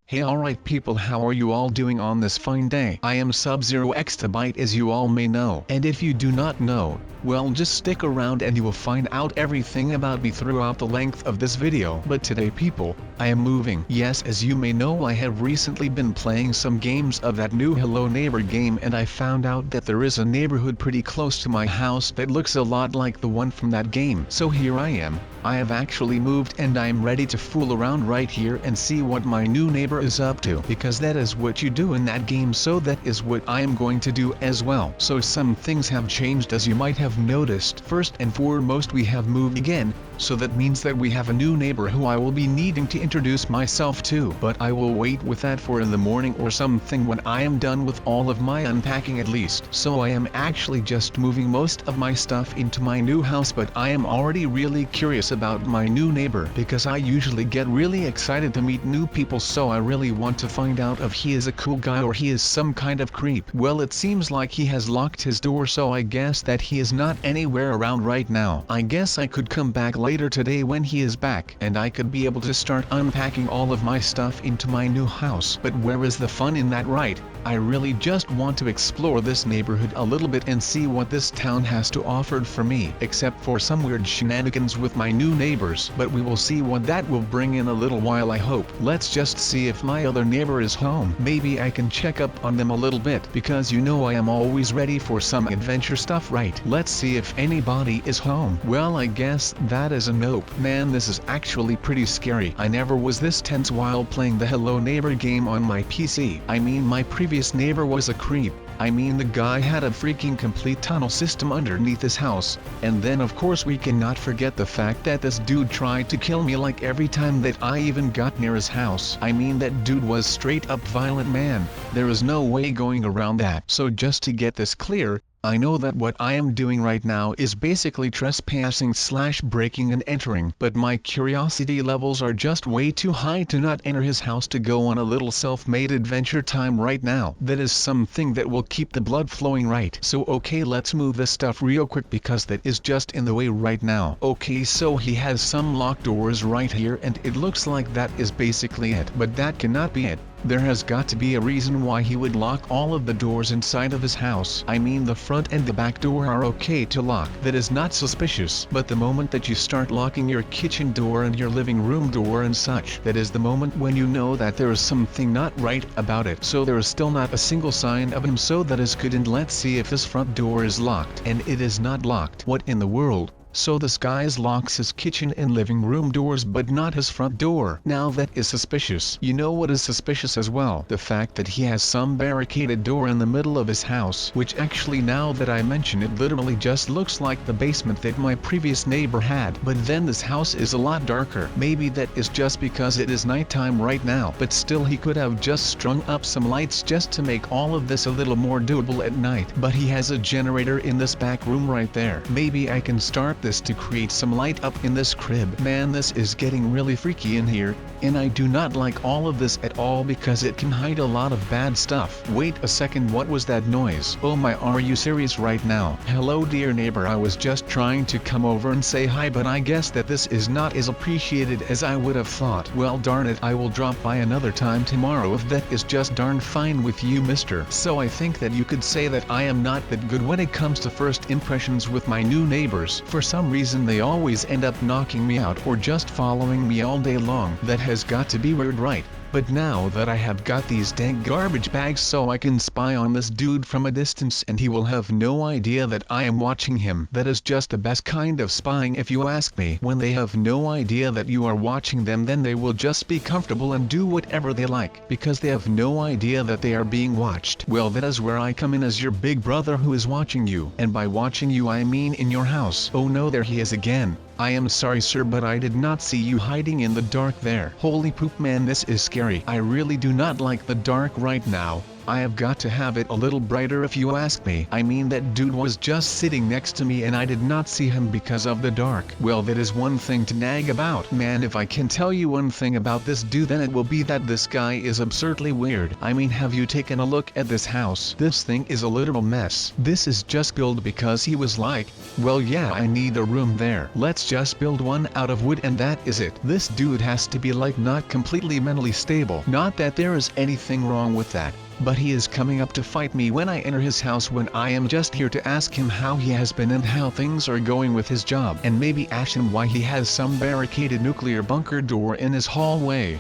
Hey, alright people, how are you all doing on this fine day? I am Sub-Zero Exabyte, as you all may know. And if you do not know, well, just stick around and you will find out everything about me throughout the length of this video. But today people, I am moving. Yes, as you may know, I have recently been playing some games of that new Hello Neighbor game, and I found out that there is a neighborhood pretty close to my house that looks a lot like the one from that game. So here I am. I have actually moved and I am ready to fool around right here and see what my new neighbor is up to, because that is what you do in that game, so that is what I am going to do as well. So some things have changed, as you might have noticed. First and foremost, we have moved again, so that means that we have a new neighbor who I will be needing to introduce myself to, but I will wait with that for in the morning or something when I am done with all of my unpacking at least. So I am actually just moving most of my stuff into my new house, but I am already really curious about my new neighbor, because I usually get really excited to meet new people, so I really want to find out if he is a cool guy or he is some kind of creep. Well, it seems like he has locked his door, so I guess that he is not anywhere around right now. I guess I could come back later today when he is back, and I could be able to start unpacking all of my stuff into my new house. But where is the fun in that, right? I really just want to explore this neighborhood a little bit and see what this town has to offer for me, except for some weird shenanigans with my new neighbors. But we will see what that will bring in a little while, I hope. Let's just see if my other neighbor is home. Maybe I can check up on them a little bit, because you know I am always ready for some adventure stuff, right? Let's see if anybody is home. Well, I guess that is a nope. Man, this is actually pretty scary. I never was this tense while playing the Hello Neighbor game on my PC. I mean, my previous neighbor was a creep. I mean, the guy had a freaking complete tunnel system underneath his house, and then of course we cannot forget the fact that this dude tried to kill me like every time that I even got near his house. I mean, that dude was straight up violent, man. There is no way going around that. So just to get this clear, I know that what I am doing right now is basically trespassing / breaking and entering, but my curiosity levels are just way too high to not enter his house to go on a little self-made adventure time right now. That is something that will keep the blood flowing, right? So okay, let's move this stuff real quick, because that is just in the way right now. Okay, so he has some locked doors right here, and it looks like that is basically it. But that cannot be it. There has got to be a reason why he would lock all of the doors inside of his house. I mean, the front and the back door are okay to lock. That is not suspicious. But the moment that you start locking your kitchen door and your living room door and such, that is the moment when you know that there is something not right about it. So there is still not a single sign of him, so that is good. And let's see if this front door is locked. And it is not locked. What in the world? So this guy locks his kitchen and living room doors but not his front door. Now that is suspicious. You know what is suspicious as well? The fact that he has some barricaded door in the middle of his house, which actually, now that I mention it, literally just looks like the basement that my previous neighbor had. But then this house is a lot darker. Maybe that is just because it is nighttime right now, but still he could have just strung up some lights just to make all of this a little more doable at night. But he has a generator in this back room right there. Maybe I can start this to create some light up in this crib. Man, this is getting really freaky in here, and I do not like all of this at all, because it can hide a lot of bad stuff. Wait a second, what was that noise? Oh my, are you serious right now? Hello dear neighbor, I was just trying to come over and say hi, but I guess that this is not as appreciated as I would have thought. Well, darn it, I will drop by another time tomorrow if that is just darn fine with you, mister. So I think that you could say that I am not that good when it comes to first impressions with my new neighbors. For some reason they always end up knocking me out or just following me all day long. That has got to be weird, right? But now that I have got these dank garbage bags, so I can spy on this dude from a distance and he will have no idea that I am watching him. That is just the best kind of spying, if you ask me. When they have no idea that you are watching them, then they will just be comfortable and do whatever they like, because they have no idea that they are being watched. Well, that is where I come in as your big brother who is watching you. And by watching you I mean in your house. Oh no, there he is again. I am sorry sir, but I did not see you hiding in the dark there. Holy poop man, this is scary. I really do not like the dark right now. I have got to have it a little brighter if you ask me. I mean, that dude was just sitting next to me and I did not see him because of the dark. Well, that is one thing to nag about. Man, if I can tell you one thing about this dude, then it will be that this guy is absurdly weird. I mean, have you taken a look at this house? This thing is a literal mess. This is just built because he was like, well, yeah, I need a room there. Let's just build one out of wood and that is it. This dude has to be like not completely mentally stable. Not that there is anything wrong with that, but he is coming up to fight me when I enter his house, when I am just here to ask him how he has been and how things are going with his job, and maybe ask him why he has some barricaded nuclear bunker door in his hallway.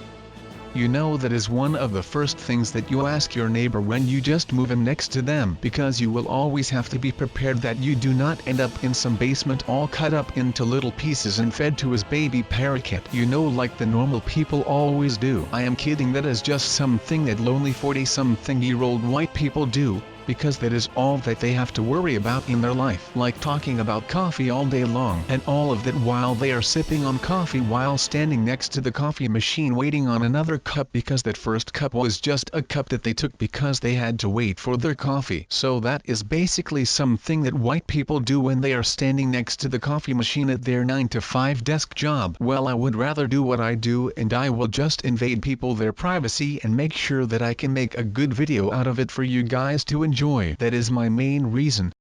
You know, that is one of the first things that you ask your neighbor when you just move in next to them, because you will always have to be prepared that you do not end up in some basement all cut up into little pieces and fed to his baby parakeet. You know, like the normal people always do. I am kidding, that is just something that lonely 40-something-year-old white people do, because that is all that they have to worry about in their life. Like talking about coffee all day long, and all of that while they are sipping on coffee while standing next to the coffee machine waiting on another cup, because that first cup was just a cup that they took because they had to wait for their coffee. So that is basically something that white people do when they are standing next to the coffee machine at their 9-to-5 desk job. Well, I would rather do what I do, and I will just invade people their privacy and make sure that I can make a good video out of it for you guys to enjoy. That is my main reason.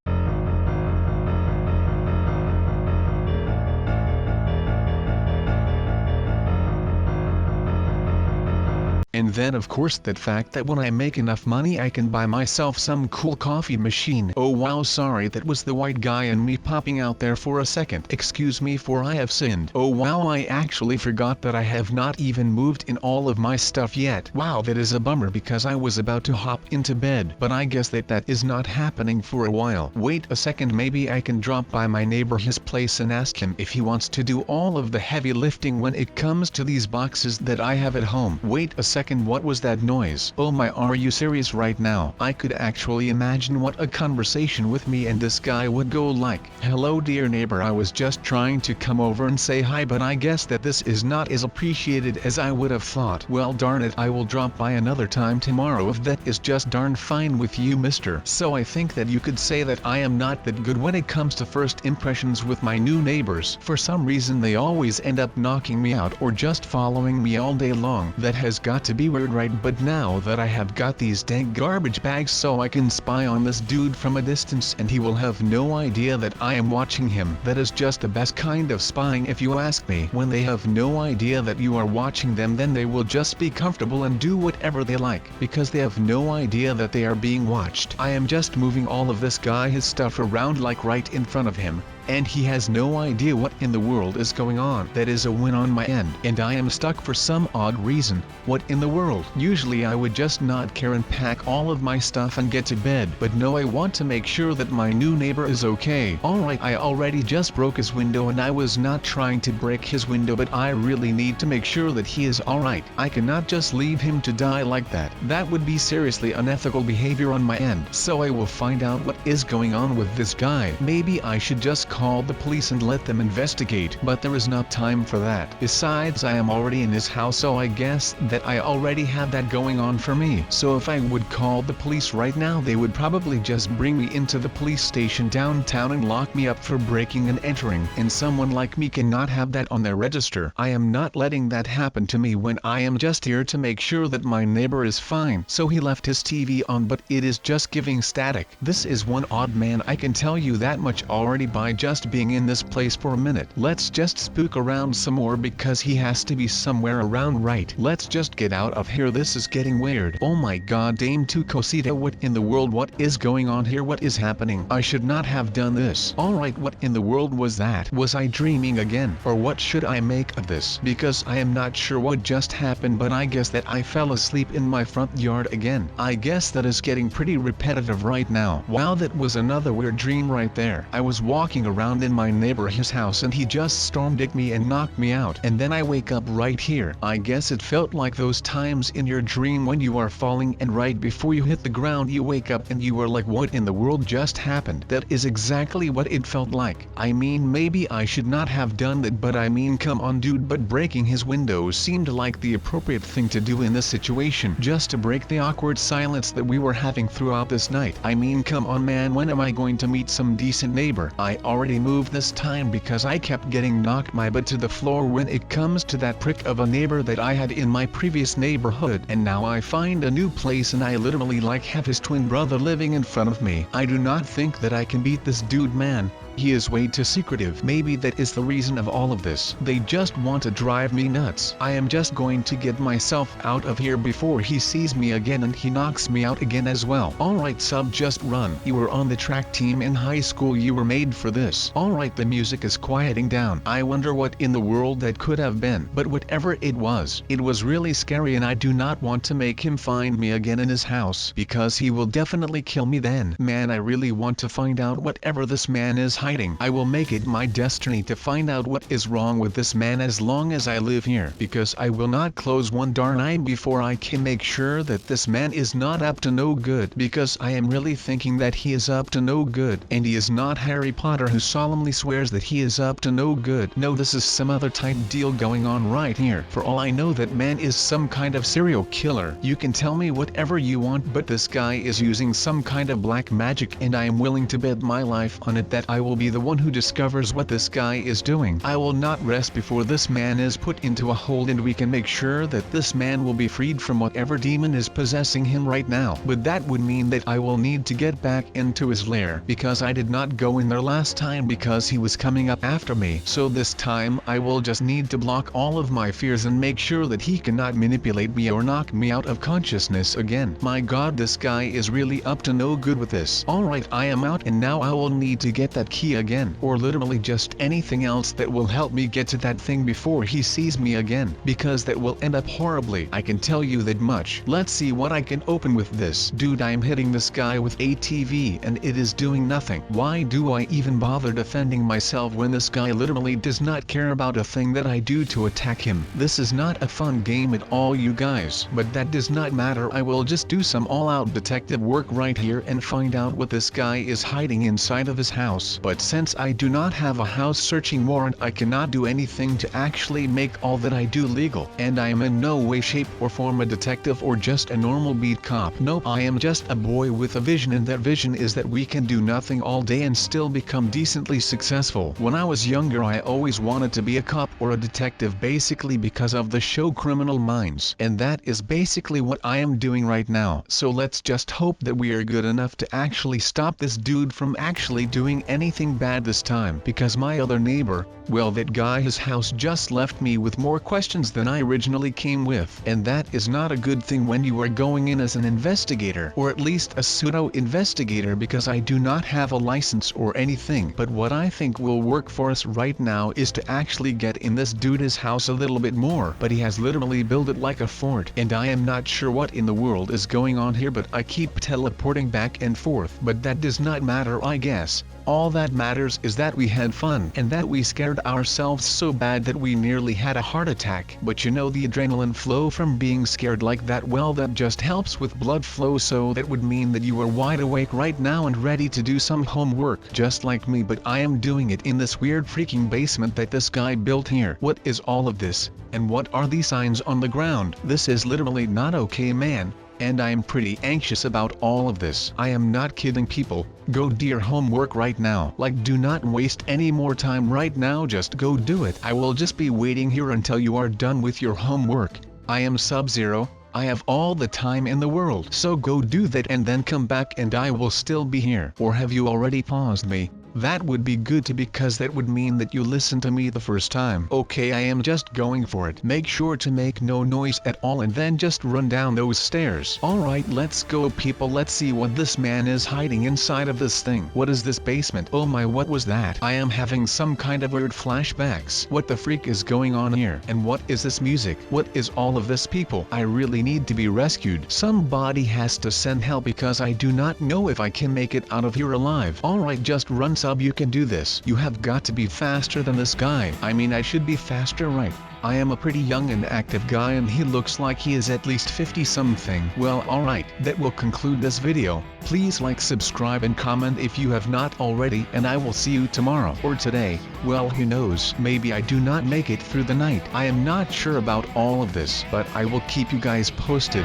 And then of course that fact that when I make enough money I can buy myself some cool coffee machine. Oh wow, sorry, that was the white guy and me popping out there for a second. Excuse me, for I have sinned. Oh wow, I actually forgot that I have not even moved in all of my stuff yet. Wow, that is a bummer because I was about to hop into bed. But I guess that is not happening for a while. Wait a second, maybe I can drop by my neighbor his place and ask him if he wants to do all of the heavy lifting when it comes to these boxes that I have at home. Wait a second. What was that noise? Oh my, are you serious right now? I could actually imagine what a conversation with me and this guy would go like. Hello dear neighbor, I was just trying to come over and say hi, but I guess that this is not as appreciated as I would have thought. Well darn it, I will drop by another time tomorrow if that is just darn fine with you, mister. So I think that you could say that I am not that good when it comes to first impressions with my new neighbors. For some reason they always end up knocking me out or just following me all day long. That has got to be weird, right? But now that I have got these dank garbage bags, so I can spy on this dude from a distance and he will have no idea that I am watching him. That is just the best kind of spying if you ask me. When they have no idea that you are watching them, then they will just be comfortable and do whatever they like, because they have no idea that they are being watched. I am just moving all of this guy his stuff around like right in front of him, and he has no idea what in the world is going on. That is a win on my end, and I am stuck for some odd reason. What in the world? Usually I would just not care and pack all of my stuff and get to bed, but no, I want to make sure that my new neighbor is okay. Alright, I already just broke his window and I was not trying to break his window, but I really need to make sure that he is alright. I cannot just leave him to die like that. That would be seriously unethical behavior on my end. So I will find out what is going on with this guy. Maybe I should just call the police and let them investigate, but there is not time for that. Besides, I am already in his house, so I guess that I already have that going on for me. So if I would call the police right now, they would probably just bring me into the police station downtown and lock me up for breaking and entering, and someone like me cannot have that on their register. I am not letting that happen to me when I am just here to make sure that my neighbor is fine. So he left his TV on, but it is just giving static. This is one odd man, I can tell you that much already by just being in this place for a minute. Let's just spook around some more because he has to be somewhere around, right? Let's just get out of here, this is getting weird. Oh my god, Dame 2 Cosita, what in the world? What is going on here? What is happening? I should not have done this. Alright, what in the world was that? Was I dreaming again? Or what should I make of this? Because I am not sure what just happened, but I guess that I fell asleep in my front yard again. I guess that is getting pretty repetitive right now. Wow, that was another weird dream right there. I was walking around in my neighbor his house and he just stormed at me and knocked me out. And then I wake up right here. I guess it felt like those times in your dream when you are falling and right before you hit the ground you wake up and you are like, what in the world just happened? That is exactly what it felt like. I mean, maybe I should not have done that, but I mean, come on dude, but breaking his windows seemed like the appropriate thing to do in this situation, just to break the awkward silence that we were having throughout this night. I mean, come on man, when am I going to meet some decent neighbor? I already moved this time because I kept getting knocked my butt to the floor when it comes to that prick of a neighbor that I had in my previous neighborhood, and now I find a new place and I literally like have his twin brother living in front of me. I do not think that I can beat this dude, man. He is way too secretive. Maybe that is the reason of all of this. They just want to drive me nuts. I am just going to get myself out of here before he sees me again and he knocks me out again as well. Alright sub, just run. You were on the track team in high school, you were made for this. Alright, the music is quieting down. I wonder what in the world that could have been. But whatever it was really scary, and I do not want to make him find me again in his house, because he will definitely kill me then. Man, I really want to find out whatever this man is hiding. I will make it my destiny to find out what is wrong with this man as long as I live here, because I will not close one darn eye before I can make sure that this man is not up to no good, because I am really thinking that he is up to no good, and he is not Harry Potter who solemnly swears that he is up to no good. No, this is some other type deal going on right here. For all I know, that man is some kind of serial killer. You can tell me whatever you want, but this guy is using some kind of black magic, and I am willing to bet my life on it that I will be the one who discovers what this guy is doing. I will not rest before this man is put into a hold and we can make sure that this man will be freed from whatever demon is possessing him right now. But that would mean that I will need to get back into his lair, because I did not go in there last time because he was coming up after me. So this time I will just need to block all of my fears and make sure that he cannot manipulate me or knock me out of consciousness again. My god, this guy is really up to no good with this. Alright, I am out, and now I will need to get that key again, or literally just anything else that will help me get to that thing before he sees me again, because that will end up horribly. I can tell you that much. Let's see what I can open with this. Dude, I am hitting this guy with ATV and it is doing nothing. Why do I even bother defending myself when this guy literally does not care about a thing that I do to attack him? This is not a fun game at all, you guys, but that does not matter. I will just do some all-out detective work right here and find out what this guy is hiding inside of his house. But since I do not have a house searching warrant, I cannot do anything to actually make all that I do legal, and I am in no way, shape or form a detective or just a normal beat cop. Nope, I am just a boy with a vision, and that vision is that we can do nothing all day and still become decently successful. When I was younger, I always wanted to be a cop or a detective, basically because of the show Criminal Minds, and that is basically what I am doing right now. So let's just hope that we are good enough to actually stop this dude from actually doing anything bad this time, because my other neighbor, well, that guy, his house just left me with more questions than I originally came with, and that is not a good thing when you are going in as an investigator, or at least a pseudo-investigator, because I do not have a license or anything. But what I think will work for us right now is to actually get in this dude's house a little bit more, but he has literally built it like a fort, and I am not sure what in the world is going on here, but I keep teleporting back and forth. But that does not matter, I guess. All that matters is that we had fun, and that we scared ourselves so bad that we nearly had a heart attack. But you know, the adrenaline flow from being scared like that, well, that just helps with blood flow, so that would mean that you are wide awake right now and ready to do some homework, just like me. But I am doing it in this weird freaking basement that this guy built here. What is all of this? And what are these signs on the ground? This is literally not okay, man. And I am pretty anxious about all of this. I am not kidding, people. Go do your homework right now. Like, do not waste any more time right now, just go do it. I will just be waiting here until you are done with your homework. I am Sub-Zero. I have all the time in the world. So go do that and then come back and I will still be here. Or have you already paused me? That would be good too, because that would mean that you listened to me the first time. Okay, I am just going for it. Make sure to make no noise at all and then just run down those stairs. Alright, let's go, people. Let's see what this man is hiding inside of this thing. What is this basement? Oh my, what was that? I am having some kind of weird flashbacks. What the freak is going on here? And what is this music? What is all of this, people? I really need to be rescued. Somebody has to send help, because I do not know if I can make it out of here alive. Alright, just run, sub you can do this. You have got to be faster than this guy. I mean, I should be faster, right? I am a pretty young and active guy and he looks like he is at least 50 something. Well, alright, that will conclude this video. Please like, subscribe and comment if you have not already, and I will see you tomorrow or today. Well, who knows, maybe I do not make it through the night. I am not sure about all of this, but I will keep you guys posted.